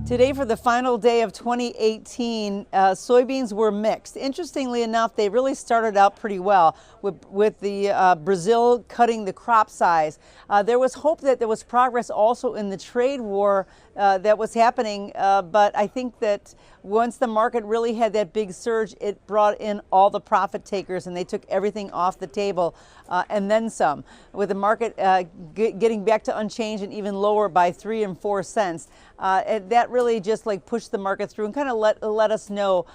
Today, for the final day of 2018, soybeans were mixed. Interestingly enough, they really started out pretty well with the Brazil cutting the crop size. There was hope that there was progress also in the trade war that was happening, but I think that once the market really had that big surge, it brought in all the profit takers and they took everything off the table and then some. With the market getting back to unchanged and even lower by 3 and 4 cents, that really just like pushed the market through and kind of let us know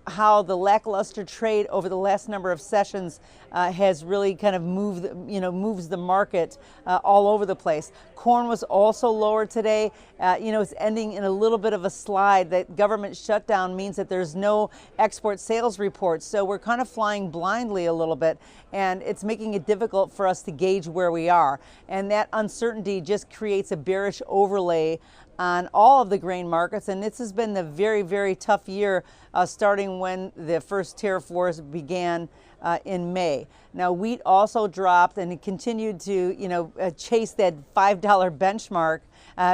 how the lackluster trade over the last number of sessions has really kind of moves the market all over the place. Corn was also lower today. It's ending in a little bit of a slide. That government shutdown means that there's no export sales reports, so we're kind of flying blindly a little bit, and it's making it difficult for us to gauge where we are. And that uncertainty just creates a bearish overlay on all of the grain markets, and this has been a very, very tough year starting when the first tariff wars began in May. Now, wheat also dropped and it continued to, chase that $5 benchmark.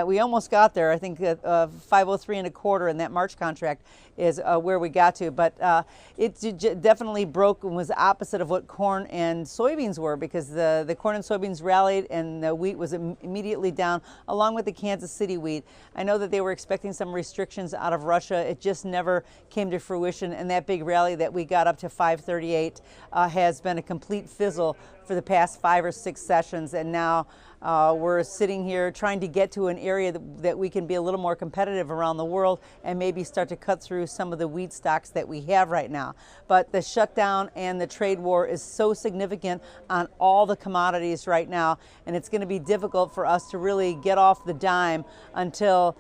We almost got there. I think 503 and a quarter in that March contract is where we got to, but it definitely broke and was opposite of what corn and soybeans were, because the corn and soybeans rallied and the wheat was immediately down, along with the Kansas City wheat. I know that they were expecting some restrictions out of Russia. It just never came to fruition, and that big rally that we got up to 538 has been a complete fizzle for the past 5 or 6 sessions, and now we're sitting here trying to get to an area that we can be a little more competitive around the world and maybe start to cut through some of the wheat stocks that we have right now. But the shutdown and the trade war is so significant on all the commodities right now, and it's going to be difficult for us to really get off the dime until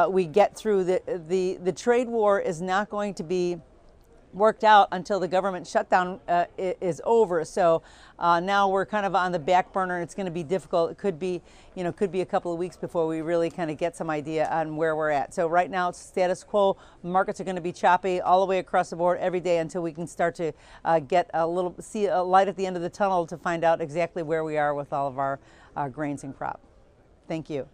we get through the trade war. Is not going to be worked out until the government shutdown is over. So now we're kind of on the back burner, and it's going to be difficult. It could be a couple of weeks before we really kind of get some idea on where we're at. So right now it's status quo. Markets are going to be choppy all the way across the board every day until we can start to see a light at the end of the tunnel to find out exactly where we are with all of our grains and crop. Thank you.